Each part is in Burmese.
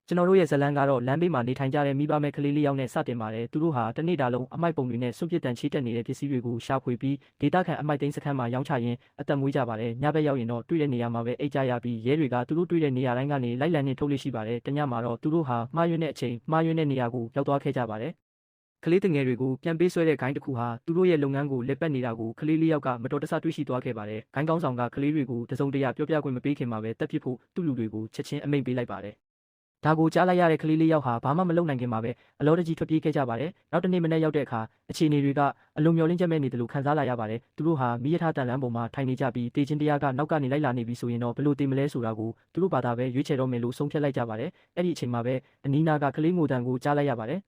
ကျွန်တော်တို့ရဲ့ဇလန်းကတော့လမ်းဘေးမှာနေထိုင်ကြတဲ့မိဘမဲ့ကလေးလေးယောက်နဲ့စတင်ပါတယ်သူတို့ဟာတနေ့တာလုံးအမိုက်ပုံတွေနဲ့စွန့်ပစ်တန်ချေတက်နေတဲ့ပစ္စည်းတွေကိုရှာဖွေပြီးဒေတာခန်အမိုက်သိမ်းစခန်းမှာရောင်းချရင်းအသက်မွေးကြပါတယ်ညဘက်ရောက်ရင်တော့တွေ့တဲ့နေရာမှာပဲအိတ်ကြရပြီးရဲတွေကသူတို့တွေ့တဲ့နေရာတိုင်းကနေလိုက်လံနေထုတ်လို့ရှိပါတယ်တညမှာတော့သူတို့ဟာမှားယွင်းတဲ့အချိန်မှားယွင်းတဲ့နေရာကိုရောက်သွားခဲ့ကြပါတယ်ကလေးတငယ်တွေကိုပြန်ပေးဆွဲတဲ့ဂိုင်းတစ်ခုဟာသူတို့ရဲ့လုပ်ငန်းကိုလက်ပတ်နေတာကိုကလေးလေးယောက်ကမတော်တဆတွေ့ရှိသွားခဲ့ပါတယ်။ဂိုင်းကောင်းဆောင်ကကလေးတွေကိုတစုံတရာပြောပြခွင့်မပေးခင်မှာပဲတက်ပစ်ဖို့သူ့လူတွေကိုချက်ချင်းအမိန့်ပေးလိုက်ပါတယ်။ဒါကိုကြားလိုက်ရတဲ့ကလေးလေးယောက်ဟာဘာမှမလုပ်နိုင်ခင်မှာပဲအလောတကြီးထွက်ပြေးခဲ့ကြပါတယ်။နောက်တနေ့မနေ့ရောက်တဲ့အခါအခြေအနေတွေကအလွန်မျောလင်းချက်မဲ့နေတယ်လို့ခံစားလာရပါတယ်။သူတို့ဟာမိရထားတန်လန်းပေါ်မှာထိုင်နေကြပြီးတေချင်းတရားကနောက်ကနေလိုက်လာနေပြီဆိုရင်တော့ဘယ်လိုတေမလဲဆိုတာကိုသူတို့ဘာသာပဲရွေးချယ်တော့မယ်လို့ဆုံးဖြတ်လိုက်ကြပါတယ်။အဲ့ဒီအချိန်မှာပဲအနီးနားကကလေးငိုတန်ကိုကြားလိုက်ရပါတယ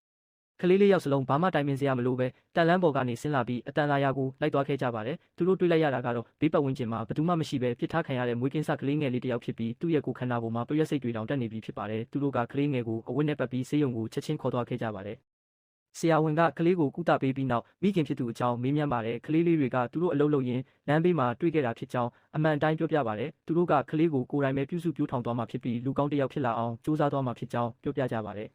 ်ကလေးလေးယောက်စလုံးဘာမှတိုင်ပင်စရာမလိုပဲတန်လန်းပေါ်ကနေဆင်းလာပြီးအတန်လာရာကိုလိုက်သွားခဲ့ကြပါတယ်သူတို့တွေ့လိုက်ရတာကတော့ဘေးပတ်ဝန်းကျင်မှာဘယ်သူမှမရှိပဲပြစ်ထားခံရတဲ့မွေးကင်းစကလေးငယ်လေးတစ်ယောက်ဖြစ်ပြီးသူ့ရဲ့ကိုယ်ခန္ဓာပေါ်မှာပရွက်စိတ်တွေတောင်တက်နေပြီဖြစ်ပါတယ်သူတို့ကကလေးငယ်ကိုအဝတ်နဲ့ပတ်ပြီးဆေးရုံကိုချက်ချင်းခေါ်သွားခဲ့ကြပါတယ်ဆရာဝန်ကကလေးကိုကုသပေးပြီးနောက်မိခင်ဖြစ်သူအကြောင်းမေးမြန်းပါတယ်ကလေးလေးတွေကသူတို့အလုပ်လုပ်ရင်းလမ်းဘေးမှာတွေ့ခဲ့တာဖြစ်ကြောင်းအမှန်တိုင်းပြောပြပါတယ်သူတို့ကကလေးကိုကိုယ်တိုင်ပဲပြုစုပြောင်းထောင်သွားမှာဖြစ်ပြီးလူကောင်းတစ်ယောက်ဖြစ်လာအောင်စူးစမ်းသွားမှာဖြစ်ကြောင်းပြောပြကြပါတ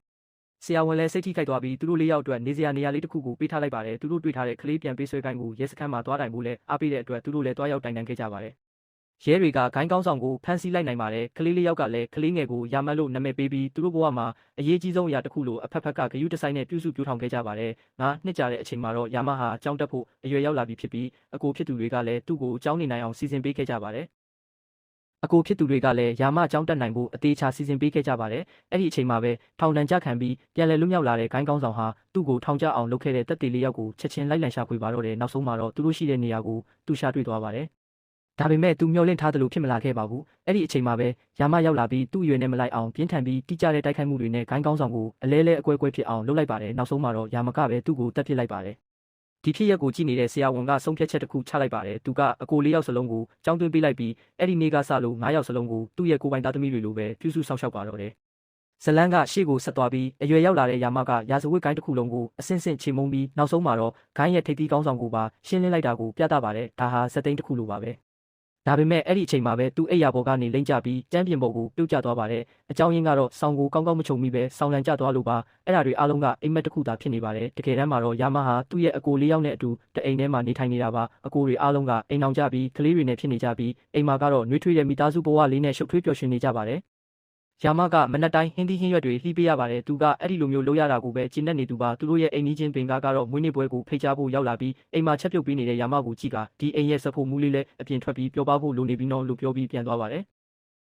ယ်ဆရာဝန်လည်းစိတ်ထိခိုက်သွားပြီးသူတို့လေးယောက်အတွက်နေစရာနေရာလေးတစ်ခုကိုပေးထားလိုက်ပါတယ်သူတို့တွေ့ထားတဲ့ကလေးပြန်ပေးဆွဲကိုင်းကိုရဲစခန်းမှာသွားတိုင်ဖို့လဲအားပေးတဲ့အတွက်သူတို့လည်းတွားရောက်တိုင်တန်ခဲ့ကြပါတယ်ရဲတွေကဂိုင်းကောင်းဆောင်ကိုဖမ်းဆီးလိုက်နိုင်ပါတယ်ကလေးလေးယောက်ကလည်းကလေးငယ်ကိုယာမတ်လို့နာမည်ပေးပြီးသူတို့ဘဝမှာအရေးကြီးဆုံးအရာတစ်ခုလိုအဖက်ဖက်ကဂယုတဆိုင်နဲ့ပြုစုပြောင်းထောင်ခဲ့ကြပါတယ်နှစ်ကြာတဲ့အချိန်မှာတော့ယာမဟာအကြောင်းတက်ဖို့အရွယ်ရောက်လာပြီဖြစ်ပြီးအကိုဖြစ်သူတွေကလည်းသူ့ကိုအကြောင်းနေနိုင်အောင်စီစဉ်ပေးခဲ့ကြပါတယ်အကိုဖြစ်သူတွေကလည်းယာမအကြောင်းတက်နိုင်ဖို့အသေးချာစီစဉ်ပေးခဲ့ကြပါတယ်။အဲ့ဒီအချိန်မှာပဲထောင်ဒဏ်ကြခံပြီးပြန်လည်လွတ်မြောက်လာတဲ့ဂိုင်းကောင်းဆောင်ဟာသူ့ကိုထောင်ကျအောင်လုပ်ခဲ့တဲ့တပ်တေလေးယောက်ကိုချက်ချင်းလိုက်လံရှာဖွေပါတော့တယ်။နောက်ဆုံးမှာတော့သူတို့ရှိတဲ့နေရာကိုသူရှာတွေ့သွားပါတယ်။ဒါပေမဲ့သူမျှော်လင့်ထားသလိုဖြစ်မလာခဲ့ပါဘူး။အဲ့ဒီအချိန်မှာပဲယာမရောက်လာပြီးသူ့အရွယ်နဲ့မလိုက်အောင်ပြင်းထန်ပြီးတိကျတဲ့တိုက်ခိုက်မှုတွေနဲ့ဂိုင်းကောင်းဆောင်ကိုအလဲလဲအကွဲကွဲဖြစ်အောင်လုပ်လိုက်ပါတယ်။နောက်ဆုံးမှာတော့ယာမကပဲသူ့ကိုတပ်ပစ်လိုက်ပါတယ်ဒီဖြစ်ရက်ကိုကြည့်နေတဲ့ဆရာဝန်ကဆုံးဖြတ်ချက်တစ်ခုချလိုက်ပါတယ်သူကအကို၄ယောက်စလုံးကိုကြောင်းသွင်းပေးလိုက်ပြီးအဲ့ဒီနေ့ကစလို့9ယောက်စလုံးကိုသူ့ရဲ့ကိုယ်ပိုင်သားသမီးတွေလိုပဲပြုစုဆောင်ရှောက်ပါတော့တယ်ဇလန်းကရှေ့ကိုဆက်သွားပြီးအရွယ်ရောက်လာတဲ့ယာမကရာဇဝတ်ဂိုင်းတစ်ခုလုံးကိုအဆင့်ဆင့်ချေမှုန်းပြီးနောက်ဆုံးမှာတော့ဂိုင်းရဲ့ထိပ်သီးကောင်းဆောင်ကိုပါရှင်းလင်းလိုက်တာကိုပြသပါတယ်ဒါဟာစက်သိန်းတစ်ခုလိုပါပဲဒါပေမဲ့အဲ့ဒီအချိန်မှာပဲသူ့အိယာဘော်ကနေလိမ့်ကျပြီးကျမ်းပြင်ပေါ်ကိုပြုတ်ကျသွားပါတယ်။အကြောင်းရင်းကတော့ဆောင်းကိုကောင်းကောင်းမချုပ်မိပဲဆောင်းလန်ကျသွားလို့ပါ။အဲ့ဒါတွေအားလုံးကအိမ်မက်တစ်ခုသာဖြစ်နေပါတယ်။တကယ်တမ်းမှာတော့ယာမဟာသူ့ရဲ့အကို၄ယောက်နဲ့အတူတအိမ်ထဲမှာနေထိုင်နေတာပါ။အကိုတွေအားလုံးကအိမ်အောင်ကြပြီးကလေးတွေနဲ့ဖြစ်နေကြပြီးအိမ်မှာကတော့နှွေးထွေးတဲ့မိသားစုဘဝလေးနဲ့ရှုပ်ထွေးပျော်ရွှင်နေကြပါတယ်။ယာမကမနက်တိုင်းဟင်းသီးဟင်းရွက်တွေလှီးပေးရပါတယ်သူကအဲ့ဒီလိုမျိုးလုပ်ရတာကိုပဲကျင့်တတ်နေသူပါသူတို့ရဲ့အိမ်ကြီးချင်းပင်ကတော့မွေးနေ့ပွဲကိုဖိတ်ကြားဖို့ရောက်လာပြီးအိမ်မှာချက်ပြုတ်ပေးနေတဲ့ယာမကိုကြည့်ကဒီအိမ်ရဲ့စဖို့မူးလေးလည်းအပြင်ထွက်ပြီးပြောပါဖို့လိုနေပြီးတော့လို့ပြောပြီးပြန်သွားပါတယ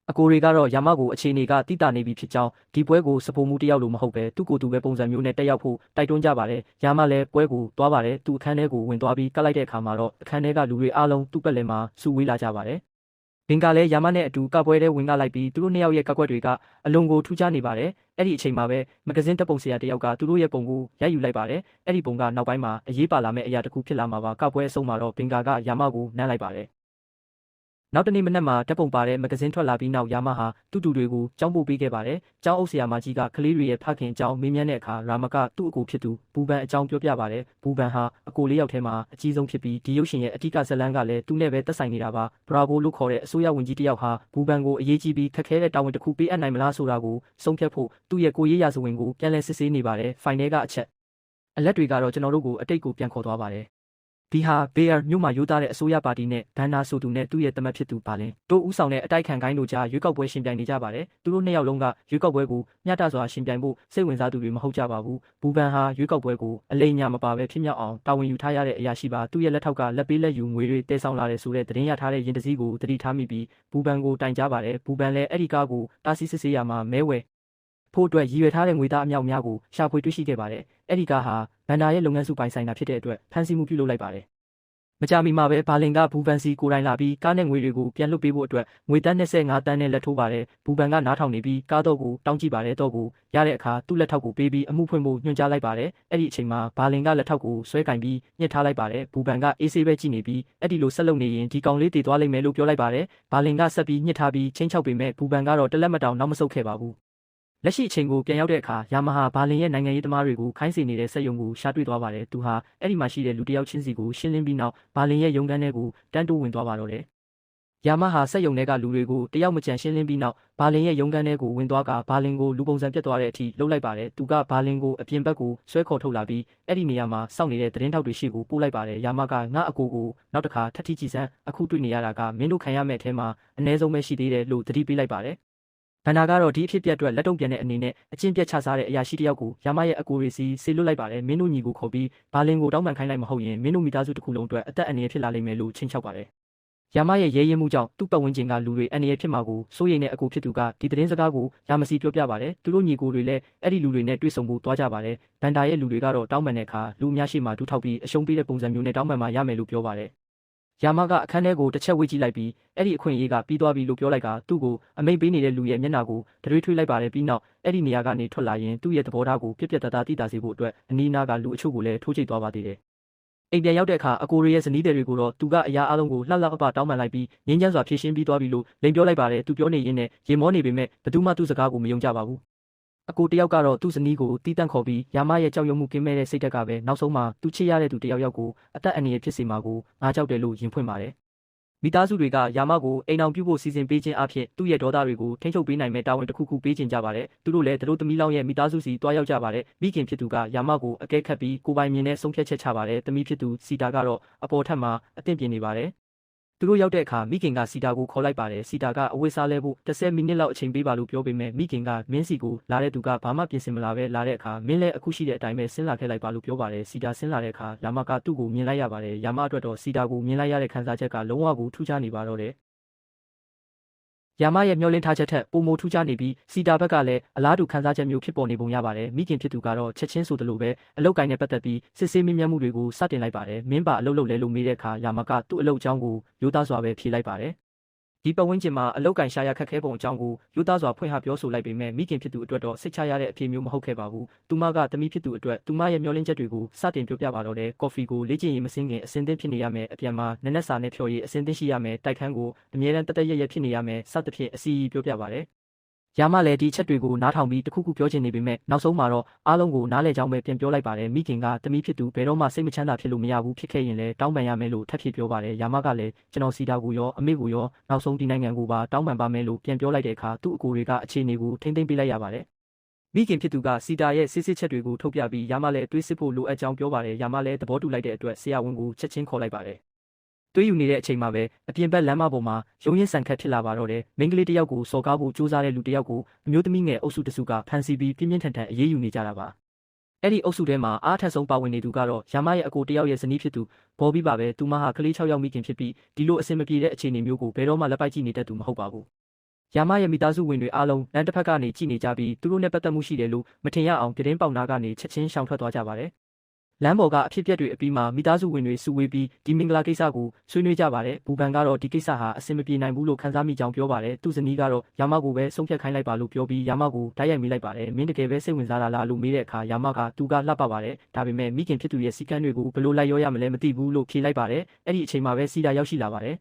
်အကိုတွေကတော့ယာမကိုအခြေအနေကတိတာနေပြီဖြစ်ကြောင်းဒီပွဲကိုစဖို့မူးတယောက်လိုမဟုတ်ပဲသူ့ကိုယ်သူပဲပုံစံမျိုးနဲ့တက်ရောက်ဖို့တိုက်တွန်းကြပါတယ်ယာမလည်းပွဲကိုသွားပါတယ်သူအခန်းထဲကိုဝင်သွားပြီးကတ်လိုက်တဲ့အခါမှာတော့အခန်းထဲကလူတွေအားလုံးသူ့ပတ်လည်မှာစုဝေးလာကြပါတယ်ဘင်ကလည်းယာမနဲ့အတူကပွဲထဲဝင်ကလိုက်ပြီးသူတို့နှစ်ယောက်ရဲ့ကကွက်တွေကအလွန်ကိုထူးခြားနေပါတယ်။အဲ့ဒီအချိန်မှာပဲမဂဇင်းတပ်ပုံဆရာတယောက်ကသူတို့ရဲ့ပုံကိုရိုက်ယူလိုက်ပါတယ်။အဲ့ဒီပုံကနောက်ပိုင်းမှာအရေးပါလာမယ့်အရာတစ်ခုဖြစ်လာမှာပါ။ကပွဲအဆုံးမှာတော့ဘင်ကယာမကိုနမ်းလိုက်ပါတယ်။နောက်တနေ့မနက်မှာတပ်ပုံပါတဲ့မဂဇင်းထွက်လာပြီးနောက်ယာမဟာတူတူတွေကိုကြောင်းပို့ပေးခဲ့ပါတယ်။ကျောင်းအုပ်ဆရာမကြီးကကလေးတွေရဲ့ဖခင်အကြောင်းမေးမြန်းတဲ့အခါရာမကသူ့အကိုဖြစ်သူဘူဘန်အကြောင်းပြောပြပါတယ်။ဘူဘန်ဟာအကို၄ယောက်ထဲမှာအကြီးဆုံးဖြစ်ပြီးဒီရုပ်ရှင်ရဲ့အထူးဇလန်းကလည်းသူနဲ့ပဲသက်ဆိုင်နေတာပါ။ဘရာဗိုလို့ခေါ်တဲ့အစိုးရဝန်ကြီးတစ်ယောက်ဟာဘူဘန်ကိုအရေးကြီးပြီးခက်ခဲတဲ့တာဝန်တစ်ခုပေးအပ်နိုင်မလားဆိုတာကိုဆုံးဖြတ်ဖို့သူ့ရဲ့ကိုရေးရာဇဝင်ကိုပြန်လည်စစ်ဆေးနေပါတယ်။ဖိုင်ထဲကအချက်အလက်တွေကတော့ကျွန်တော်တို့ကိုအတိတ်ကိုပြန်ခေါ်သွားပါတယ်ဒီဟာဘေးယာမြို့မှာရိုးသားတဲ့အစိုးရပါတီနဲ့ဘန်နာဆိုသူနဲ့သူ့ရဲ့တမတ်ဖြစ်သူပါလင်တို့ဦးဆောင်တဲ့အတိုက်ခံကိုင်းတို့ကြားရွေးကောက်ပွဲရှင်ပြိုင်နေကြပါတယ်သူတို့နှစ်ယောက်လုံးကရွေးကောက်ပွဲကိုမျှတစွာရှင်ပြိုင်ဖို့စိတ်ဝင်စားသူတွေမဟုတ်ကြပါဘူးဘူဘန်ဟာရွေးကောက်ပွဲကိုအလိမ်ညာမပါပဲဖြစ်မြောက်အောင်တာဝန်ယူထားရတဲ့အရာရှိပါသူ့ရဲ့လက်ထောက်ကလက်ပေးလက်ယူငွေတွေတည်ဆောင်လာတယ်ဆိုတဲ့သတင်းရထားတဲ့ရင်တစည်းကိုတတိထားမိပြီးဘူဘန်ကိုတိုင်ကြားပါတယ်ဘူဘန်လည်းအဲ့ဒီကားကိုတားဆီးစစ်ဆေးရမှာမဲဝဲဖို့အတွက်ရည်ရွယ်ထားတဲ့ငွေသားအမြောက်များကိုရှာဖွေတွေ့ရှိခဲ့ပါတယ်အဲ့ဒီကားဟာဘန်နာရဲ့လုပ်ငန်းစုပိုင်ဆိုင်တာဖြစ်တဲ့အတွက်ဖမ်းဆီးမှုပြုလုပ်လိုက်ပါတယ်မကြမီမှာပဲဘာလင်ကဘူဘန်စီကိုတိုင်လာပြီးကားနဲ့ငွေတွေကိုပြန်လွှတ်ပေးဖို့အတွက်ငွေတန်း25တန်းနဲ့လက်ထိုးပါတယ်ဘူဘန်ကနားထောင်နေပြီးကားတော့ကိုတောင်းကြည့်ပါတယ်တော့ကိုရတဲ့အခါသူ့လက်ထောက်ကိုပေးပြီးအမှုဖွင့်ဖို့ညွှန်ကြားလိုက်ပါတယ်အဲ့ဒီအချိန်မှာဘာလင်ကလက်ထောက်ကိုဆွဲကင်ပြီးညှစ်ထားလိုက်ပါတယ်ဘူဘန်ကအေးဆေးပဲကြည့်နေပြီးအဲ့ဒီလိုဆက်လုပ်နေရင်ဒီကောင်လေးတည်သွားလိမ့်မယ်လို့ပြောလိုက်ပါတယ်ဘာလင်ကဆက်ပြီးညှစ်ထားပြီးချင်းချောက်ပေမဲ့ဘူဘန်ကတော့တလက်မတောင်နောက်မဆုတ်ခဲ့ပါဘူးလက်ရှိအချိန်ကိုပြန်ရောက်တဲ့အခါယာမဟာဘာလင်ရဲ့နိုင်ငံရေးသမားတွေကိုခိုင်းစေနေတဲ့စက်ရုံကိုရှာတွေ့သွားပါတယ်။သူဟာအဲ့ဒီမှာရှိတဲ့လူတစ်ယောက်ချင်းစီကိုရှင်းလင်းပြီးနောက်ဘာလင်ရဲ့ရုံးခန်းထဲကိုတန်းတိုးဝင်သွားပါတော့တယ် ယာမဟာစက်ယုံတွေကလူတွေကိုတယောက်မကြံရှင်းလင်းပြီးနောက်ဘာလင်ရဲ့ရုံးခန်းထဲကိုဝင်သွားကဘာလင်ကိုလူပုံစံပြတ်သွားတဲ့အထိလှုပ်လိုက်ပါတယ်သူကဘာလင်ကိုအပြင်ဘက်ကိုဆွဲခေါ်ထုတ်လာပြီးအဲ့ဒီနေရာမှာစောင့်နေတဲ့သတင်းထောက်တွေရှိကိုပို့လိုက်ပါတယ်ယာမကငါအကိုကိုနောက်တစ်ခါထပ်ထီကြည့်စမ်းအခုတွေ့နေရတာကမင်းတို့ခံရမယ့်အထဲမှာအ ਨੇ ဆုံးပဲရှိသေးတယ်လို့သတိပေးလိုက်ပါတယ်ဘန္နာကတော့ဒီအဖြစ်ပြက်အတွက်လက်တုံ့ပြန်တဲ့အနေနဲ့အချင်းပြက်ချစားတဲ့အရာရှိတယောက်ကိုယာမရဲ့အကိုရီစီဆေလွတ်လိုက်ပါတယ်မင်းတို့ညီကိုခေါ်ပြီးဘာလင်ကိုတောင်းပန်ခိုင်းလိုက်မဟုတ်ရင်မင်းတို့မိသားစုတစ်ခုလုံးအတွက်အသက်အန္တရာယ်ဖြစ်လာလိမ့်မယ်လို့ချင်းချောက်ပါတယ်ယာမရဲ့ရဲရင်မှုကြောင့်သူ့ပတ်ဝန်းကျင်ကလူတွေအန္တရာယ်ဖြစ်မှာကိုစိုးရိမ်တဲ့အကိုဖြစ်သူကဒီသတင်းစကားကိုယာမစီပြောပြပါတယ်သူတို့ညီကိုတွေလည်းအဲ့ဒီလူတွေနဲ့တွေ့ဆုံဖို့တွားကြပါတယ်ဘန်ဒါရဲ့လူတွေကတော့တောင်းပန်တဲ့အခါလူအများရှိမှဒူးထောက်ပြီးအရှုံးပေးတဲ့ပုံစံမျိုးနဲ့တောင်းပန်မှရမယ်လို့ပြောပါတယ်ယာမကအခန်းထဲကိုတစ်ချက်ဝေ့ကြည့်လိုက်ပြီးအဲ့ဒီအခွင့်အရေးကပြီးသွားပြီလို့ပြောလိုက်ကသူ့ကိုအမိန်ပေးနေတဲ့လူရဲ့မျက်နှာကိုတရွေ့ထွေးလိုက်ပါတယ်ပြီးနောက်အဲ့ဒီနေရာကနေထွက်လာရင်သူ့ရဲ့သဘောထားကိုပြက်ပြက်တသားသိတာစေဖို့အတွက်အနီးနားကလူအချို့ကိုလည်းထိုးချိတ်သွားပါသေးတယ်အိမ်ပြန်ရောက်တဲ့အခါအကိုရီရဲ့ဇနီးတွေကိုတော့သူကအရာအလုံးကိုလှလှပပတောင်းပန်လိုက်ပြီးငင်းချမ်းစွာဖြည့်ရှင်းပြီးသွားပြီလို့လိန်ပြောလိုက်ပါတယ်သူပြောနေရင်းနဲ့ရေမောနေပေမဲ့ဘသူမှသူ့စကားကိုမယုံကြပါဘူးအကိုတယောက်ကတော့သူ့ဇနီးကိုတီးတန့်ခေါ်ပြီးယာမရဲ့ကြောက်ရွံ့မှုကင်းမဲ့တဲ့စိတ်ဓာတ်ကပဲနောက်ဆုံးမှာသူချစ်ရတဲ့သူတယောက်ကိုအသက်အန္တရာယ်ဖြစ်စေမှာကိုငါကြောက်တယ်လို့ယင်ဖွင့်ပါတယ်မိသားစုတွေကယာမကိုအိမ်အောင်ပြုဖို့စီစဉ်ပေးခြင်းအဖြစ်သူ့ရဲ့ဒေါသတွေကိုထိန်းချုပ်ပေးနိုင်မဲ့တာဝန်တစ်ခုခုပေးခြင်းကြပါတယ်သူတို့လည်းသူတို့သမီးလောင်းရဲ့မိသားစုစီတွားရောက်ကြပါတယ်မိခင်ဖြစ်သူကယာမကိုအကဲခတ်ပြီးကိုပိုင်မြင်နဲ့ဆုံးဖြတ်ချက်ချပါတယ်သမီးဖြစ်သူစီတာကတော့အပေါ်ထပ်မှာအသင့်ပြင်နေပါတယ်သူတို့ရောက်တဲ့အခါမိခင်ကစီတာကိုခေါ်လိုက်ပါတယ်စီတာကအဝတ်စားလဲဖို့10မိနစ်လောက်အချိန်ပေးပါလို့ပြောပေမဲ့မိခင်ကမင်းစီကိုလာတဲ့သူကဘာမှပြင်ဆင်မလာပဲလာတဲ့အခါမင်းလည်းအခုရှိတဲ့အတိုင်းပဲဆင်းလာခဲ့လိုက်ပါလို့ပြောပါတယ်စီတာဆင်းလာတဲ့အခါယာမကသူ့ကိုမြင်လိုက်ရပါတယ်ယာမအတွက်တော့စီတာကိုမြင်လိုက်ရတဲ့ခံစားချက်ကလုံးဝကိုထူးခြားနေပါတော့တယ်ယာမရဲ့မျောလင်းထားချက်ထက်ပိုမိုထူးခြားနေပြီးစီတာဘက်ကလည်းအလားတူခန်းစားချက်မျိုးဖြစ်ပေါ်နေပုံရပါတယ်မိခင်ဖြစ်သူကတော့ချက်ချင်းဆိုသလိုပဲအလုတ်ကိုင်းနဲ့ပတ်သက်ပြီးစစ်ဆေးမြင်မြတ်မှုတွေကိုစတင်လိုက်ပါတယ်မင်းပါအလုတ်လုပ်လဲလို့မေးတဲ့အခါယာမကသူ့အလုတ်အကြောင်းကိုရိုးသားစွာပဲဖြေလိုက်ပါတယ်ဒီပတ်ဝန်းကျင်မှာအလုတ်ကိုင်းရှာရခက်ခဲပုံအကြောင်းကိုရိုးသားစွာဖွင့်ဟပြောဆိုလိုက်ပေမဲ့မိခင်ဖြစ်သူအတွက်တော့စိတ်ချရတဲ့အဖြေမျိုးမဟုတ်ခဲ့ပါဘူးသူမကသမီးဖြစ်သူအတွက်သူမရဲ့မျောလင်းချက်တွေကိုစတင်ပြောပြပါတော့တယ်ကော်ဖီကိုလေ့ကျင့်ရေးမစင်းခင်အစင်းသင်းဖြစ်နေရမယ်အပြန်မှာနက်နက်စာနဲ့ဖြော်ရည်အစင်းသင်းရှိရမယ်တိုက်ခန်းကိုအမြဲတမ်းတက်တက်ရရဖြစ်နေရမယ်စသဖြင့်အစီအပြောပြပါတယ်ယာမလည်းဒီချက်တွေကိုနားထောင်ပြီးတခုခုပြောချင်နေပေမဲ့နောက်ဆုံးမှာတော့အားလုံးကိုနားလည်ကြောင်းပဲပြန်ပြောလိုက်ပါတယ်မိခင်ကသမီးဖြစ်သူဘယ်တော့မှစိတ်မချမ်းသာဖြစ်လို့မရဘူးဖြစ်ခဲ့ရင်လည်းတောင်းပန်ရမယ်လို့ထပ်ဖြည့်ပြောပါတယ်ယာမကလည်းကျွန်တော်စီတာကိုရောအမေကိုရောနောက်ဆုံးဒီနိုင်ငံကိုပါတောင်းပန်ပါမယ်လို့ပြန်ပြောလိုက်တဲ့အခါသူ့အကိုတွေကအခြေအနေကိုထိမ့်သိမ့်ပေးလိုက်ရပါတယ်မိခင်ဖြစ်သူကစီတာရဲ့စစ်စစ်ချက်တွေကိုထုတ်ပြပြီးယာမလည်းအတွေးစစ်ဖို့လိုအပ်ကြောင်းပြောပါတယ်ယာမလည်းသဘောတူလိုက်တဲ့အတွက်ဆရာဝန်ကိုချက်ချင်းခေါ်လိုက်ပါတယ်တွေးယူနေတဲ့အချိန်မှာပဲအပြင်ဘက်လမ်းမပေါ်မှာရုံရင်ဆန်ခတ်ဖြစ်လာပါတော့တယ်မိန်းကလေးတယောက်ကိုစော်ကားဖို့ကြိုးစားတဲ့လူတယောက်ကိုအမျိုးသမီးငယ်အုပ်စုတစုကဖမ်းဆီးပြီးပြင်းပြင်းထန်ထန်အေးအေးယူနေကြတာပါအဲ့ဒီအုပ်စုထဲမှာအားထက်ဆုံးပါဝင်နေသူကတော့ယာမရဲ့အကိုတယောက်ရဲ့ဇနီးဖြစ်သူဘော်ဘီပါပဲသူမဟာကလေး6ယောက်မိခင်ဖြစ်ပြီးဒီလိုအဆင်မပြေတဲ့အခြေအနေမျိုးကိုဘယ်တော့မှလက်ပိုက်ကြည့်နေတတ်သူမဟုတ်ပါဘူးယာမရဲ့မိသားစုဝင်တွေအားလုံးလမ်းတစ်ဖက်ကနေကြည့်နေကြပြီးသူတို့နဲ့ပတ်သက်မှုရှိတယ်လို့မထင်ရအောင်ပြတင်းပေါက်နာကနေချက်ချင်းရှောင်ထွက်သွားကြပါတယ်လမ်းပေါ်ကအဖြစ်ပြက်တွေအပြီးမှာမိသားစုဝင်တွေစုဝေးပြီးဒီမင်္ဂလာကိစ္စကိုဆွေးနွေးကြပါတယ်ဘူပန်ကတော့ဒီကိစ္စဟာအဆင်မပြေနိုင်ဘူးလို့ခန်းစားမိကြောင်းပြောပါတယ်သူ့ဇနီးကတော့ယာမကိုပဲဆုံးဖြတ်ခိုင်းလိုက်ပါလို့ပြောပြီးယာမကိုတိုက်ရိုက်မိလိုက်ပါတယ်မင်းတကယ်ပဲစိတ်ဝင်စားလားလို့မေးတဲ့အခါယာမကသူကလှပပါတယ်ဒါပေမဲ့မိခင်ဖြစ်သူရဲ့စီကံတွေကိုဘယ်လိုလိုက်ရောရမလဲမသိဘူးလို့ဖြေလိုက်ပါတယ်အဲ့ဒီအချိန်မှာပဲစီတာရောက်ရှိလာပါတယ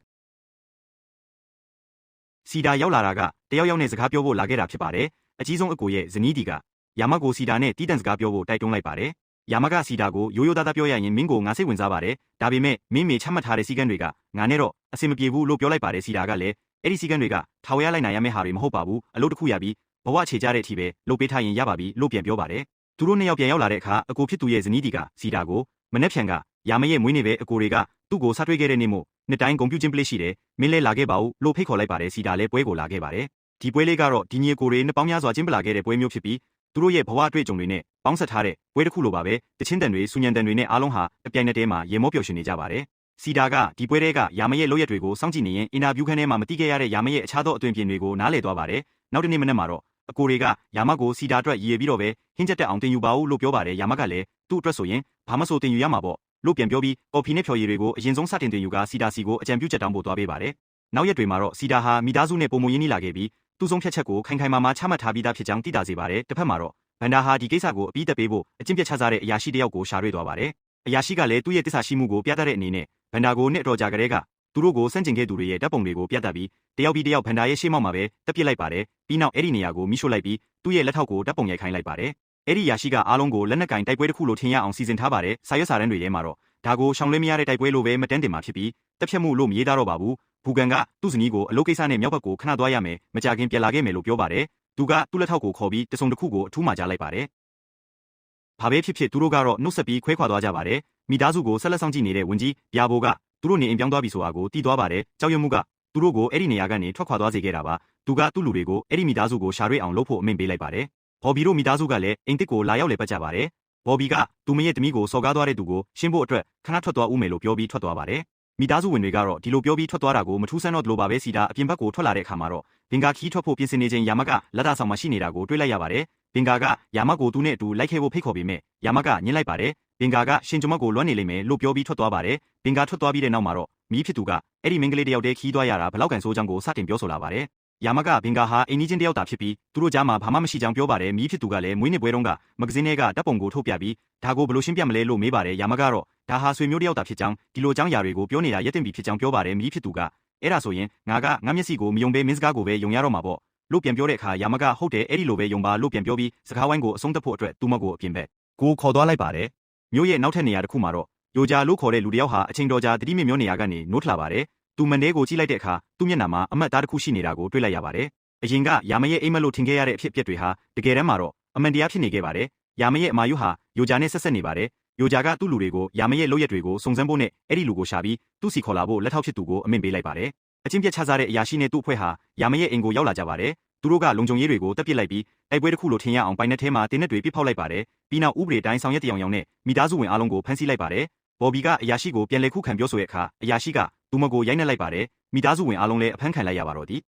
်စီတာရောက်လာတာကတယောက်ယောက်နဲ့စကားပြောဖို့လာခဲ့တာဖြစ်ပါတယ်အကြီးဆုံးအကိုရဲ့ဇနီးဒီကယာမကိုစီတာနဲ့တီးတန့်စကားပြောဖို့တိုက်တွန်းလိုက်ပါတယ်ယာမကစီတာကိုရိုးရိုးသားသားပြောရရင်မင်းကိုငါစိတ်ဝင်စားပါတယ်ဒါပေမဲ့မင်းမေချမှတ်ထားတဲ့စီကံတွေကငါနဲ့တော့အဆင်မပြေဘူးလို့ပြောလိုက်ပါတယ်စီတာကလည်းအဲ့ဒီစီကံတွေကထာဝရလိုက်နိုင်ရမယ့်ဟာတွေမဟုတ်ပါဘူးအလုပ်တစ်ခုရပြီးဘဝခြေကြတဲ့အထိပဲလုပ်ပေးထားရင်ရပါပြီလို့ပြန်ပြောပါတယ်သူတို့နှစ်ယောက်ပြန်ရောက်လာတဲ့အခါအကိုဖြစ်သူရဲ့ဇနီးဒီကစီတာကိုမနှက်ဖြန်ကယာမရဲ့မွေးနေ့ပဲအကိုတွေကသူ့ကိုစားတွေ့ခဲ့တဲ့နေ့မို့နှစ်တိုင်းဂုဏ်ပြုခြင်းပလိရှိတယ်မင်းလဲလာခဲ့ပါဦးလို့ဖိတ်ခေါ်လိုက်ပါတယ်စီတာလည်းပွဲကိုလာခဲ့ပါတယ်ဒီပွဲလေးကတော့ဒီညီအကိုတွေနှစ်ပေါင်းများစွာကျင်းပလာခဲ့တဲ့ပွဲမျိုးဖြစ်ပြီးသူတို့ရဲ့ဘဝအတွေ့အကြုံတွေနဲ့ပေါင်းဆက်ထားတဲ့ပွဲတစ်ခုလိုပါပဲတချင်းတန်တွေစူညံတန်တွေနဲ့အားလုံးဟာအပြိုင်နက်တည်းမှာရေမောပျော်ရွှင်နေကြပါတယ်စီတာကဒီပွဲတွေကယာမရဲ့လုပ်ရက်တွေကိုစောင့်ကြည့်နေရင်အင်တာဗျူးခန်းထဲမှာမတိခဲ့ရတဲ့ယာမရဲ့အခြားသောအသွင်ပြင်တွေကိုနားလည်သွားပါတယ်နောက်တစ်နေ့မနက်မှာတော့အကိုတွေကယာမကိုစီတာအတွက်ရည်ရပြီးတော့ပဲဟင်းချက်တက်အောင်တင်ယူပါဦးလို့ပြောပါတယ်ယာမကလည်းသူ့အတွက်ဆိုရင်ဘာမှဆိုတင်ယူရမှာပေါ့လို့ပြန်ပြောပြီးကော်ဖီနဲ့ဖြော်ရည်တွေကိုအရင်ဆုံးစတင်တင်ယူကစီတာစီကိုအကြံပြုချက်တောင်းဖို့သွားပေးပါတယ်နောက်ရက်တွေမှာတော့စီတာဟာမိသားစုနဲ့ပုံမရင်းနှီးလာခဲ့ပြီးသူ့ဆုံးဖြတ်ချက်ကိုခိုင်ခိုင်မာမာချမှတ်ထားပြီးသားဖြစ်ကြောင်းသိတာစေပါတယ်တစ်ဖက်မှာတော့ဘန်ဒါဟာဒီကိစ္စကိုအပြီးတက်ပေးဖို့အကျင့်ပြတ်ချစားတဲ့အရာရှိတယောက်ကိုရှာတွေ့သွားပါတယ်အရာရှိကလည်းသူ့ရဲ့တစ္ဆာရှိမှုကိုပြသတဲ့အနေနဲ့ဘန်ဒါကိုနှစ်တော်ကြာကလေးကသူတို့ကိုစန့်ကျင်ခဲ့သူတွေရဲ့တပ်ပုံတွေကိုပြသပြီးတယောက်ပြီးတယောက်ဘန်ဒါရဲ့ရှေ့မှောက်မှာပဲတက်ပစ်လိုက်ပါတယ်ပြီးနောက်အဲ့ဒီနေရာကိုမိရှို့လိုက်ပြီးသူ့ရဲ့လက်ထောက်ကိုတပ်ပုံရိုက်ခိုင်းလိုက်ပါတယ်အဲ့ဒီအရာရှိကအားလုံးကိုလက်နက်ကင်တိုက်ပွဲတစ်ခုလိုထင်ရအောင်စီစဉ်ထားပါတယ်စာရွက်စာတမ်းတွေထဲမှာတော့ဒါကိုရှောင်လွှဲမရတဲ့တိုက်ပွဲလိုပဲမတန်းတင်မှာဖြစ်ပြီးတက်ဖြတ်မှုလို့မရေးသားတော့ပါဘူးဘူ ဘူကန်ကသူ့ဇနီးကိုအလုပ်ကိစ္စနဲ့မြောက်ဘက်ကိုခဏသွားရမယ်မကြခင်ပြန်လာခဲ့မယ်လို့ပြောပါတယ်သူကသူ့လက်ထောက်ကိုခေါ်ပြီးတစုံတစ်ခုကိုအထူးမှာကြားလိုက်ပါတယ်ဘာပဲဖြစ်ဖြစ်သူတို့ကတော့နှုတ်ဆက်ပြီးခွဲခွာသွားကြပါတယ်မိသားစုကိုဆက်လက်ဆောင်ကြည့်နေတဲ့ဝန်ကြီးဗျာဘိုကသူတို့နေအိမ်ပြောင်းသွားပြီဆိုတာကိုတည်သွားပါတယ်ကြောက်ရွံ့မှုကသူတို့ကိုအဲ့ဒီနေရာကနေထွက်ခွာသွားစေခဲ့တာပါသူကသူ့လူတွေကိုအဲ့ဒီမိသားစုကိုရှာတွေ့အောင်လုပ်ဖို့အမိန့်ပေးလိုက်ပါတယ်ဘော်ဘီတို့မိသားစုကလည်းအိမ်တစ်ကိုလာရောက်လေပတ်ကြပါတယ်ဘော်ဘီကသူမရဲ့တမီးကိုစော်ကားသွားတဲ့သူကိုရှင်းဖို့အတွက်ခဏထွက်သွားဦးမယ်လို့ပြောပြီးထွက်သွားပါတယ်မိသားစုဝင်တွေကတော့ဒီလိုပြောပြီးထွက်သွားတာကိုမထူးဆန်းတော့လို့ပါပဲစီတာအပြင်ဘက်ကိုထွက်လာတဲ့အခါမှာတော့ဘင်္ဂါခီးထွက်ဖို့ပြင်ဆင်နေချိန်ယာမကလက်ထဆောင်မှရှိနေတာကိုတွေ့လိုက်ရပါတယ်ဘင်္ဂါကယာမကိုသူနဲ့အတူလိုက်ခဲ့ဖို့ဖိတ်ခေါ်ပေမဲ့ယာမကညှင်းလိုက်ပါတယ်ဘင်္ဂါကရှင်ကျွန်မကိုလွှမ်းနေလိမ့်မယ်လို့ပြောပြီးထွက်သွားပါတယ်ဘင်္ဂါထွက်သွားပြီးတဲ့နောက်မှာတော့မိဖြစ်သူကအဲ့ဒီမင်းကလေးတယောက်တည်းခီးသွားရတာဘလောက်ကန်ဆိုးကြောင်းကိုစတင်ပြောဆိုလာပါတယ်ယာမကဘင်္ဂါဟာအိမ်ကြီးချင်းတယောက်တာဖြစ်ပြီးသူတို့ကြားမှာဘာမှမရှိကြောင်းပြောပါတယ်မိဖြစ်သူကလည်းမွေးနေ့ပွဲတုန်းကမဂဇင်းထဲကတပ်ပုံကိုထုတ်ပြပြီးဒါကိုဘယ်လိုရှင်းပြမလဲလို့မေးပါတယ်ယာမကတော့ဒါဟာဆွေမျိုးတယောက်တာဖြစ်ကြောင်းဒီလိုအကြောင်းအရာတွေကိုပြောနေတာရက်တင်ပြီဖြစ်ကြောင်းပြောပါတယ်မိဖြစ်သူကအဲ့ဒါဆိုရင်ငါကငါမျက်စိကိုမယုံဘဲမင်းစကားကိုပဲယုံရတော့မှာပေါ့လို့ပြန်ပြောတဲ့အခါယာမကဟုတ်တယ်အဲ့ဒီလိုပဲယုံပါလို့ပြန်ပြောပြီးစကားဝိုင်းကိုအဆုံးသတ်ဖို့အတွက်သူ့မကိုအပြင်ဘက်ကိုခေါ်သွားလိုက်ပါတယ်မြို့ရဲ့နောက်ထပ်နေရာတစ်ခုမှာတော့ယိုဂျာလို့ခေါ်တဲ့လူတစ်ယောက်ဟာအချိန်တော်ကြာတတိမြင့်မျောနေရာကနေနိုးထလာပါတယ်သူမန်တဲကိုကြည့်လိုက်တဲ့အခါသူ့မျက်နှာမှာအမတ်သားတစ်ခုရှိနေတာကိုတွေ့လိုက်ရပါတယ်အရင်ကယာမရဲ့အိမ်မက်လို့ထင်ခဲ့ရတဲ့အဖြစ်အပျက်တွေဟာတကယ်တမ်းမှာတော့အမှန်တရားဖြစ်နေခဲ့ပါတယ်ယာမရဲ့အမာယုဟာယိုဂျာနဲ့ဆက်ဆက်နေပါတယ်ယိုဂျာကသူ့လူတွေကိုယာမရဲ့လုပ်ရက်တွေကိုစုံစမ်းဖို့နဲ့အဲ့ဒီလူကိုရှာပြီးသူ့စီခေါ်လာဖို့လက်ထောက်ဖြစ်သူကိုအမိန့်ပေးလိုက်ပါတယ်အချင်းပြတ်ချစားတဲ့အရာရှိနဲ့သူ့အဖွဲ့ဟာယာမရဲ့အိမ်ကိုရောက်လာကြပါတယ်သူတို့ကလုံခြုံရေးတွေကိုတပ်ပစ်လိုက်ပြီးတိုက်ပွဲတစ်ခုလိုထင်ရအောင်ပိုင်နက်ထဲမှာတင်းနဲ့တွေပြစ်ဖောက်လိုက်ပါတယ်ပြီးနောက်ဥပဒေတိုင်းဆောင်ရွက်တရားရောင်နဲ့မိသားစုဝင်အားလုံးကိုဖမ်းဆီးလိုက်ပါတယ်ဘော်ဘီကအရာရှိကိုပြန်လည်ခုခံပြောဆိုတဲ့အခါအရာရှိကသူမကိုရိုက်နှက်လိုက်ပါတယ်မိသားစုဝင်အားလုံးလည်းအဖမ်းခံလိုက်ရပါတော့သည်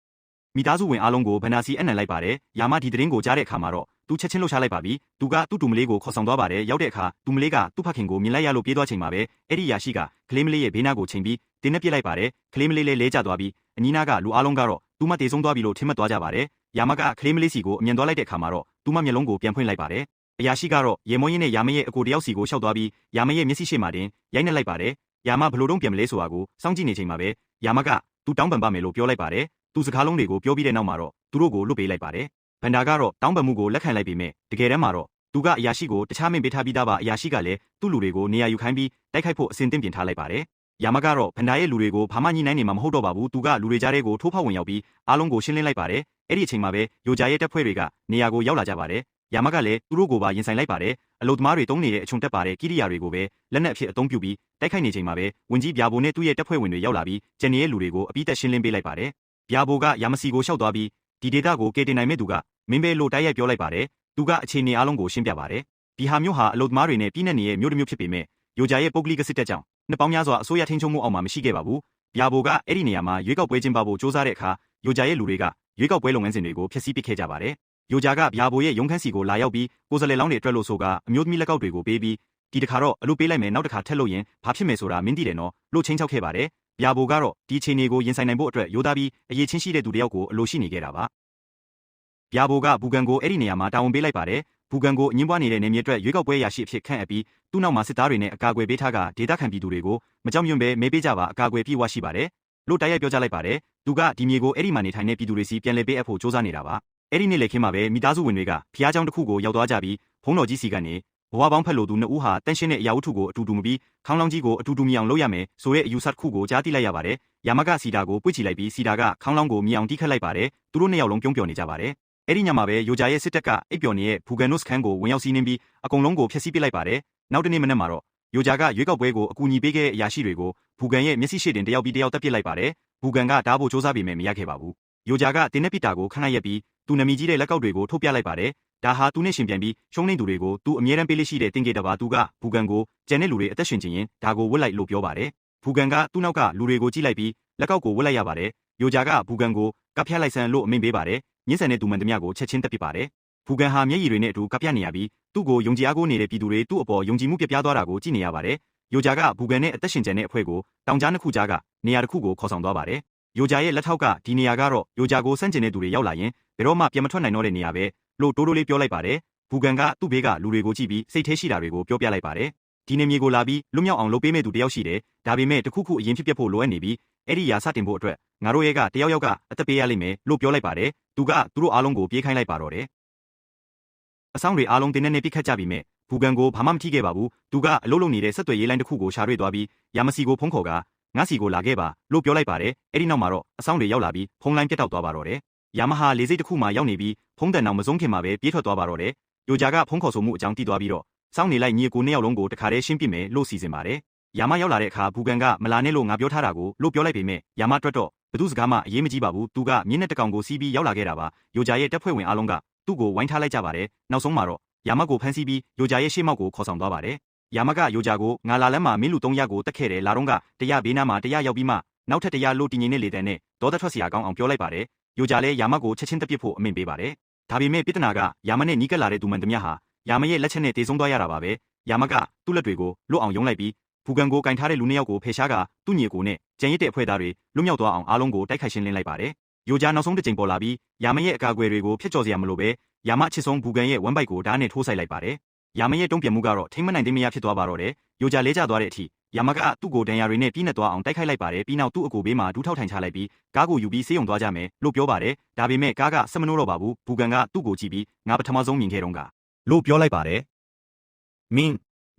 မိသားစုဝင်အားလုံးကိုဗန္နာစီအနှံလိုက်ပါတယ်ယာမဒီသတင်းကိုကြားတဲ့အခါမှာတော့သူချက်ချင်းလှုပ်ရှားလိုက်ပါပြီသူကသူ့တူမလေးကိုခေါ်ဆောင်သွားပါတယ်ရောက်တဲ့အခါတူမလေးကသူ့ဖခင်ကိုမြင်လိုက်ရလို့ပြေးသွားချိန်မှာပဲအဲ့ဒီအရာရှိကကလေးမလေးရဲ့ဘေးနားကိုချိန်ပြီးတင်းနဲ့ပြစ်လိုက်ပါတယ်ကလေးမလေးလည်းလဲကျသွားပြီးအနီးနားကလူအားလုံးကတော့သူမတေဆုံးသွားပြီလို့ထင်မှတ်သွားကြပါတယ်ယာမကကလေးမလေးစီကိုအမြင်သွားလိုက်တဲ့အခါမှာတော့သူမမျက်လုံးကိုပြန်ဖွင့်လိုက်ပါတယ်အရာရှိကတော့ရေမွန်းရင်းနဲ့ယာမရဲ့အကိုတယောက်စီကိုရှောက်သွားပြီးယာမရဲ့မျက်စိရှိမှတင်ရိုက်နှက်လိုက်ပါတယ်ယာမဘလို့တော့ပြန်မလဲဆိုတာကိုစောင့်ကြည့်နေချိန်မှာပဲယာမကသူတောင်းပန်ပါမယ်လို့ပြောလိုက်ပါတယ်သူစကားလုံးတွေကိုပြောပြီးတဲ့နောက်မှာတော့သူတို့ကိုလွတ်ပေးလိုက်ပါတယ်ဘန်ဒါကတော့တောင်းပန်မှုကိုလက်ခံလိုက်ပေမဲ့တကယ်တမ်းမှာတော့သူကအရာရှိကိုတခြားမင်းပေးထားပြီးသားပါအရာရှိကလည်းသူ့လူတွေကိုနေရာယူခိုင်းပြီးတိုက်ခိုက်ဖို့အစဉ်သင့်ပြင်ထားလိုက်ပါတယ်ယာမကတော့ဘန်ဒါရဲ့လူတွေကိုဘာမှညှိနှိုင်းနေမှာမဟုတ်တော့ပါဘူးသူကလူတွေကြားထဲကိုထိုးဖောက်ဝင်ရောက်ပြီးအားလုံးကိုရှင်းလင်းလိုက်ပါတယ်အဲ့ဒီအချိန်မှာပဲယိုဂျာရဲ့တပ်ဖွဲ့တွေကနေရာကိုရောက်လာကြပါတယ်ယာမကလည်းသူတို့ကိုပါရင်ဆိုင်လိုက်ပါတယ်အလုသမားတွေတုံးနေတဲ့အချုံတက်ပါတဲ့ကိရိယာတွေကိုပဲလက်နက်အဖြစ်အသုံးပြုပြီးတိုက်ခိုက်နေချိန်မှာပဲဝင်ကြီးဗျာဘိုနဲ့သူ့ရဲ့တပ်ဖွဲ့ဝင်တွေရောက်လာပြီးဂျန်နီရဲ့လူတွေကိုအပိသက်ရှင်းလင်းပေးလိုက်ပါတယ်ဗျာဘိုကယာမစီကိုရှောက်သွားပြီးဒီဒေတာကိုကေတင်နိုင်မဲ့သူကမင်းပဲလို့တိုက်ရိုက်ပြောလိုက်ပါတယ်သူကအခြေအနေအားလုံးကိုရှင်းပြပါတယ်ဒီဟာမျိုးဟာအလုသမားတွေနဲ့ပြည်내နေရဲ့မျိုးတစ်မျိုးဖြစ်ပေမဲ့ယိုဂျာရဲ့ပုဂ္ဂလိကစစ်တပ်ကြောင့်နှစ်ပေါင်းများစွာအစိုးရထိန်းချုပ်မှုအောက်မှာမရှိခဲ့ပါဘူးဗျာဘိုကအဲ့ဒီနေရာမှာရွေးကောက်ပွဲကျင်းပဖို့စ조사တဲ့အခါယိုဂျာရဲ့လူတွေကရွေးကောက်ပွဲလုပ်ငန်းစဉ်တွေကိုဖျက်ဆီးပစ်ခဲ့ကြပါတယ်ယိုဂျာကဗျာဘိုရဲ့ရုံးခန်းစီကိုလာရောက်ပြီးကိုယ်စားလှယ်လောင်းတွေအတွက်လို့ဆိုကအမျိုးသမီးလက်ကောက်တွေကိုပေးပြီးဒီတစ်ခါတော့အလုပ်ပေးလိုက်မယ်နောက်တစ်ခါထက်လို့ရင်ဘာဖြစ်မယ်ဆိုတာမင်းသိတယ်နော်လို့ချင်းချောက်ခဲ့ပါတယ်ဗျာဘိုကတော့ဒီခြေနေကိုရင်ဆိုင်နိုင်ဖို့အတွက်ရိုးသားပြီးအရေးချင်းရှိတဲ့သူတယောက်ကိုအလိုရှိနေခဲ့တာပါဗျာဘိုကဘူကန်ကိုအဲ့ဒီနေရာမှာတာဝန်ပေးလိုက်ပါတယ်ဘူကန်ကိုအငင်းပွားနေတဲ့နေမြေအတွက်ရွေးကောက်ပွဲရရှိအဖြစ်ခန့်အပ်ပြီးသူ့နောက်မှာစစ်သားတွေနဲ့အကာအကွယ်ပေးထားကဒေသခံပြည်သူတွေကိုမကြောက်ရွံ့ပဲမဲပေးကြပါအကာအကွယ်ပြည့်ဝရှိပါတယ်လို့တိုက်ရိုက်ပြောကြားလိုက်ပါတယ်သူကဒီမြေကိုအဲ့ဒီမှာနေထိုင်တဲ့ပြည်သူတွေစီပြန်လည်ပေးအပ်ဖို့စ조사နေတာပါအဲ့ဒီနေ့လေခင်းမှာပဲမိသားစုဝင်တွေကဖျားเจ้าတစ်ခုကိုရောက်သွားကြပြီးဘုန်းတော်ကြီးစီကနေဘဝပေါင်းဖက်လို့သူနှစ်ဦးဟာတန်ရှင်းတဲ့အရာဝတ္ထုကိုအတူတူမပြီးခေါင်းလောင်းကြီးကိုအတူတူမြင်အောင်လုပ်ရမယ်ဆိုတဲ့အယူဆတစ်ခုကိုကြားသိလိုက်ရပါတယ်ယာမကစီတာကိုပွေ့ချီလိုက်ပြီးစီတာကခေါင်းလောင်းကိုမြင်အောင်တီးခတ်လိုက်ပါတယ်သူတို့နှစ်ယောက်လုံးပြုံးပျော်နေကြပါတယ်အဲ့ဒီညမှာပဲယိုဂျာရဲ့စစ်တပ်ကအိပ်ပျော်နေတဲ့ဘူကန်နို့စခန်းကိုဝင်ရောက်စီးနင်းပြီးအကုန်လုံးကိုဖျက်ဆီးပစ်လိုက်ပါတယ်နောက်တနေ့မနက်မှာတော့ယိုဂျာကရွေးကောက်ပွဲကိုအကူအညီပေးခဲ့တဲ့အရာရှိတွေကိုဘူကန်ရဲ့မျက်စိရှိတင်တယောက်ပြီးတယောက်တပ်ပစ်လိုက်ပါတယ်ဘူကန်ကဓာတ်ဖို့စ조사ပေမဲ့မရခဲ့ပါဘူးယိုဂျာကတင်းနဲ့ပစ်တာကိုခဏရက်ပြီးသူနမီကြီးတဲ့လက်ကောက်တွေကိုထုတ်ပြလိုက်ပါတယ်ဒါဟာသူနဲ့ရှင်ပြန်ပြီးရှုံးနေသူတွေကိုသူအမြဲတမ်းပေးလို့ရှိတဲ့တင်ကေတပါသူကဘူကန်ကိုကျန်တဲ့လူတွေအသက်ရှင်ချင်ရင်ဒါကိုဝတ်လိုက်လို့ပြောပါတယ်ဘူကန်ကသူ့နောက်ကလူတွေကိုကြည့်လိုက်ပြီးလက်ကောက်ကိုဝတ်လိုက်ရပါတယ်ယိုဂျာကဘူကန်ကိုကပ်ဖြတ်လိုက်ဆန်လို့အမိန့်ပေးပါတယ်ညှင်းဆန်တဲ့သူမှန်သမျှကိုချက်ချင်းတပ်ပစ်ပါတယ်ဘူကန်ဟာမျက်ရည်တွေနဲ့အတူကပ်ပြနေရပြီးသူ့ကိုယုံကြည်အားကိုးနေတဲ့ပြည်သူတွေသူ့အပေါ်ယုံကြည်မှုပြပြသွားတာကိုကြည့်နေရပါတယ်ယိုဂျာကဘူကန်နဲ့အသက်ရှင်ကျန်တဲ့အဖွဲ့ကိုတောင်ကြားနှစ်ခုကြားကနေရာတစ်ခုကိုခေါ်ဆောင်သွားပါတယ်ယိုဂျာရဲ့လက်ထောက်ကဒီနေရာကတော့ယိုဂျာကိုစန့်ကျင်တဲ့သူတွေရောက်လာရင်ဘယ်တော့မှပြန်မထွက်နိုင်တော့တဲ့နေရာပဲလို့တိုးတိုးလေးပြောလိုက်ပါတယ်ဘူကန်ကသူ့ဘေးကလူတွေကိုကြည့်ပြီးစိတ်ထဲရှိတာတွေကိုပြောပြလိုက်ပါတယ်ဒီနေမြေကိုလာပြီးလွတ်မြောက်အောင်လုပ်ပေးမဲ့သူတယောက်ရှိတယ်ဒါပေမဲ့တခုခုအရင်ဖြစ်ပျက်ဖို့လိုအပ်နေပြီးအဲ့ဒီရာစတင်ဖို့အတွက်ငါတို့ရဲ့ကတယောက်ယောက်ကအသက်ပေးရလိမ့်မယ်လို့ပြောလိုက်ပါတယ်သူကသူတို့အားလုံးကိုပြေးခိုင်းလိုက်ပါတော့တယ်အဆောင်တွေအားလုံးတင်းနဲ့ပြစ်ခတ်ကြပြီးမြဲဘူကန်ကိုဘာမှမထိခဲ့ပါဘူးသူကအလုံးလုံးနေတဲ့ဆက်သွယ်ရေးလိုင်းတစ်ခုကိုရှာတွေ့သွားပြီးယာမစီကိုဖုံးခေါ်က ငါစီကိုလာခဲ့ပါလို့ပြောလိုက်ပါတယ်အဲ့ဒီနောက်မှာတော့အဆောင်တွေရောက်လာပြီးဖုန်းလိုင်းပြတ်တောက်သွားပါတော့တယ်ယာမဟာလေစိတ်တစ်ခုမှရောက်နေပြီးဖုန်းတန်အောင်မဆုံးခင်မှာပဲပြေးထွက်သွားပါတော့တယ်ယိုဂျာကဖုန်းခေါ်ဆိုမှုအကြောင်းသိသွားပြီးတော့စောင့်နေလိုက်ညီကိုနှစ်ယောက်လုံးကိုတခါတည်းရှင်းပြမယ်လို့စီစဉ်ပါတယ်ယာမရောက်လာတဲ့အခါဘူကန်ကမလာနဲ့လို့ငါပြောထားတာကိုလို့ပြောလိုက်ပေမဲ့ယာမတွက်တော့ဘသူစကားမှအရေးမကြီးပါဘူးသူကမြင်းနဲ့တကောင်ကိုစီးပြီးရောက်လာခဲ့တာပါယိုဂျာရဲ့တပ်ဖွဲ့ဝင်အားလုံးကသူ့ကိုဝိုင်းထားလိုက်ကြပါတယ်နောက်ဆုံးမှာတော့ယာမကိုဖမ်းဆီးပြီးယိုဂျာရဲ့ရှေ့မောက်ကိုခေါ်ဆောင်သွားပါတယ်ယာမကယိုဂျာကိုငါလာလမ်းမှာမင်းလူ300ကိုတက်ခဲ့တယ်လာတော့ကတရားဘေးနားမှာတရားရောက်ပြီးမှနောက်ထပ်တရားလို့တည်ငြိမ်နေလေတဲ့နဲ့ဒေါသထွက်စရာကောင်းအောင်ပြောလိုက်ပါတယ်ယိုဂျာလည်းယာမကိုချက်ချင်းတက်ပစ်ဖို့အမိန့်ပေးပါတယ်ဒါပေမဲ့ပြဿနာကယာမနဲ့နီးကပ်လာတဲ့သူမှန်သမျှဟာယာမရဲ့လက်ချက်နဲ့တေဆုံးသွားရတာပါပဲယာမကသူ့လက်တွေကိုလွတ်အောင်ယုံလိုက်ပြီးဘူကန်ကိုကင်ထားတဲ့လူနှစ်ယောက်ကိုဖယ်ရှားကသူ့ညီကိုနဲ့ကြံရစ်တဲ့အဖွဲ့သားတွေလွတ်မြောက်သွားအောင်အားလုံးကိုတိုက်ခိုက်ရှင်းလင်းလိုက်ပါတယ်ယိုဂျာနောက်ဆုံးတစ်ကြိမ်ပေါ်လာပြီးယာမရဲ့အကာအကွယ်တွေကိုဖျက်ကျော်စရာမလိုပဲယာမချစ်ဆုံးဘူကန်ရဲ့ဝမ်းပိုက်ကိုဓာတ်နဲ့ထိုးဆိုင်လိုက်ပါတယ်ယာမရဲ့တုံ့ပြန်မှုကတော့ထိမ့်မနိုင်သိမရဖြစ်သွားပါတော့တယ်ယိုဂျာလဲကျသွားတဲ့အထိယာမကသူ့ကိုဒဏ်ရာတွေနဲ့ပြင်းနဲ့သွားအောင်တိုက်ခိုက်လိုက်ပါတယ်ပြီးနောက်သူ့အကိုဘေးမှာဒူးထောက်ထိုင်ချလိုက်ပြီးကားကိုယူပြီးဆေးရုံသွားကြမယ်လို့ပြောပါတယ်ဒါပေမဲ့ကားကစက်မနှိုးတော့ပါဘူးဘူကန်ကသူ့ကိုကြည့်ပြီးငါပထမဆုံးမြင်ခဲ့တော့ကလို့ပြောလိုက်ပါတယ်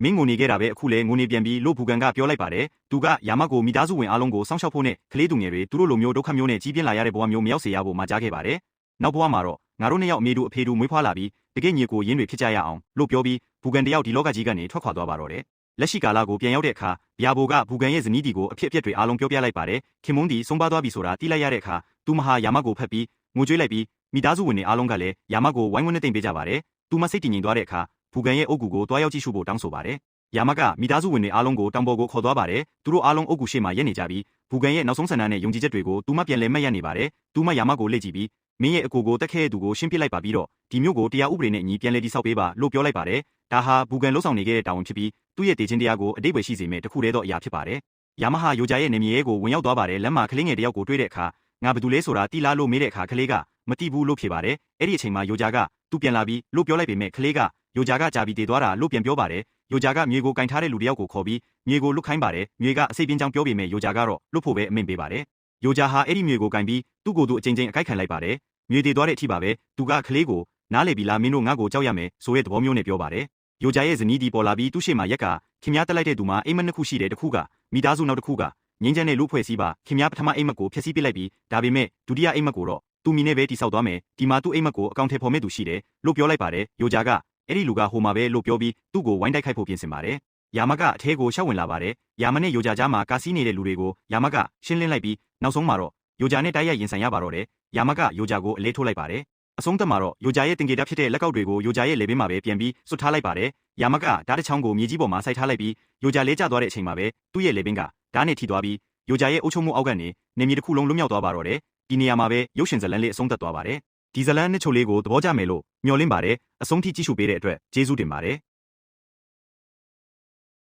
မင်းငိုနေခဲ့တာပဲအခုလဲငိုနေပြန်ပြီးလို့ဘူကန်ကပြောလိုက်ပါတယ်သူကယာမကိုမိသားစုဝင်အားလုံးကိုစောင့်ရှောက်ဖို့နဲ့ကလေးသူငယ်တွေသူတို့လိုမျိုးဒုက္ခမျိုးနဲ့ကြီးပြင်းလာရတဲ့ဘဝမျိုးမရောက်စေရဖို့မှာကြားခဲ့ပါတယ်နောက်ဘဝမှာတော့ငါတို့နှစ်ယောက်အမေတို့အဖေတို့မွေးဖွားလာပြီးတကယ့်ညီကိုရင်းတွေဖြစ်ကြရအောင်လို့ပြောပြီးဘူကန်တယောက်ဒီလောကကြီးကနေထွက်ခွာသွားပါတော့တယ်လက်ရှိကာလကိုပြန်ရောက်တဲ့အခါဗျာဘိုကဘူကန်ရဲ့ဇနီးတီကိုအဖြစ်အပျက်တွေအားလုံးပြောပြလိုက်ပါတယ်ခင်မုန်းတီဆုံးပါသွားပြီဆိုတာသိလိုက်ရတဲ့အခါသူမဟာယာမကိုဖက်ပြီးငိုကြွေးလိုက်ပြီးမိသားစုဝင်တွေအားလုံးကလည်းယာမကိုဝိုင်းဝန်းနဲ့တိမ်ပေးကြပါတယ်သူမစိတ်တည်ငြိမ်သွားတဲ့အခါဘူကန်ရဲ့အုတ်ကူကိုတွားရောက်ကြည့်ရှုဖို့တောင်းဆိုပါတယ်ယာမကမိသားစုဝင်တွေအားလုံးကိုတောင်ပေါ်ကိုခေါ်သွားပါတယ်သူတို့အားလုံးအုတ်ကူရှိမှရက်နေကြပြီးဘူကန်ရဲ့နောက်ဆုံးဆန္ဒနဲ့ယုံကြည်ချက်တွေကိုသူမပြန်လဲမဲ့ရနေပါတယ်သူမယာမကိုလက်ကြည့်ပြီးမင်းရဲ့အကိုကိုတက်ခဲ့တဲ့သူကိုရှင်းပြလိုက်ပါပြီးတော့ဒီမျိုးကိုတရားဥပဒေနဲ့အညီပြန်လဲတိဆောက်ပေးပါလို့ပြောလိုက်ပါတယ်ဒါဟာဘူကန်လှုပ်ဆောင်နေခဲ့တဲ့တာဝန်ဖြစ်ပြီးသူ့ရဲ့တည်ခြင်းတရားကိုအတိတ်ပဲရှိစေမဲ့တခုတည်းသောအရာဖြစ်ပါတယ်ယာမဟာယိုဂျာရဲ့နေမြေရဲကိုဝင်ရောက်သွားပါတယ်လမ်းမှာကလေးငယ်တယောက်ကိုတွေ့တဲ့အခါငါဘယ်သူလဲဆိုတာတိလားလို့မေးတဲ့အခါကလေးကမတိဘူးလို့ဖြေပါတယ်အဲ့ဒီအချိန်မှာယိုဂျာကသူပြန်လာပြီးလို့ပြောလိုက်ပေမဲ့ကလေးကယိုဂျာကကြာပြီးတည်သွားတာလို့ပြန်ပြောပါတယ်ယိုဂျာကမြေကိုကင်ထားတဲ့လူတယောက်ကိုခေါ်ပြီးမြေကိုလွတ်ခိုင်းပါတယ်မြေကအစိပ်ပြင်းကြောင်းပြောပေမဲ့ယိုဂျာကတော့လွတ်ဖို့ပဲအမိန့်ပေးပါတယ်ယိုဂျာဟာအဲ့ဒီမြေကိုကင်ပြီးသူ့ကိုယ်သူအချိန်ချင်းအကိုက်ခံလိုက်ပါတယ်မြေတည်သွားတဲ့အထိပါပဲသူကကလေးကိုနားလေပြီလားမင်းတို့ငါ့ကိုကြောက်ရမယ်ဆိုတဲ့သဘောမျိုးနဲ့ပြောပါတယ်ယိုဂျာရဲ့ဇနီးဒီပေါ်လာပြီးသူ့ရှေ့မှာရက်ကခင်များတက်လိုက်တဲ့သူမှာအိမ်မက်နှစ်ခုရှိတယ်တစ်ခုကမိသားစုနောက်တစ်ခုကငင်းချမ်းတဲ့လူဖွဲ့စည်းပါခင်များပထမအိမ်မက်ကိုဖျက်ဆီးပစ်လိုက်ပြီးဒါပေမဲ့ဒုတိယအိမ်မက်ကိုတော့သူမိနဲ့ပဲတိဆောက်သွားမယ်ဒီမှာသူ့အိမ်မက်ကိုအကောင့်ထဲပေါ်မဲ့သူရှိတယ်လို့ပြောလိုက်ပါတယ်ယိုဂျာကအဲ့ဒီလူကဟိုမှာပဲလို့ပြောပြီးသူ့ကိုဝိုင်းတိုက်ခိုက်ဖို့ပြင်ဆင်ပါတယ်ယာမကအထဲကိုရှောက်ဝင်လာပါတယ်ယာမနဲ့ယိုဂျာကြားမှာကာစီးနေတဲ့လူတွေကိုယာမကရှင်းလင်းလိုက်ပြီးနောက်ဆုံးမှာတော့ယိုဂျာနဲ့တိုက်ရိုက်ရင်ဆိုင်ရပါတော့တယ်ယာမကယိုဂျာကိုအလေးထိုးလိုက်ပါတယ်အဆုံးသတ်မှာတော့ယိုဂျာရဲ့တင်ကေတာဖြစ်တဲ့လက်ကောက်တွေကိုယိုဂျာရဲ့လေပင်မှာပဲပြန်ပြီးစွတ်ထားလိုက်ပါတယ်ယာမကဓာတ်တစ်ချောင်းကိုမြေကြီးပေါ်မှာစိုက်ထားလိုက်ပြီးယိုဂျာလဲကျသွားတဲ့အချိန်မှာပဲသူ့ရဲ့လေပင်ကဓာတ်နဲ့ထိသွားပြီးယိုဂျာရဲ့အုပ်ချုပ်မှုအောက်ကနေနေမြေတစ်ခုလုံးလွတ်မြောက်သွားပါတော့တယ်ဒီနေရာမှာပဲရုပ်ရှင်ဇာတ်လမ်းလေးအဆုံးသတ်သွားပါတယ်ဒီဇာတ်လမ်းနှစ်ချို့လေးကိုသဘောကျမယ်လို့မျှော်လင့်ပါတယ်အဆုံးထိကြည့်ရှုပေးတဲ့အတွက်ကျေးဇူးတင်ပါတယ်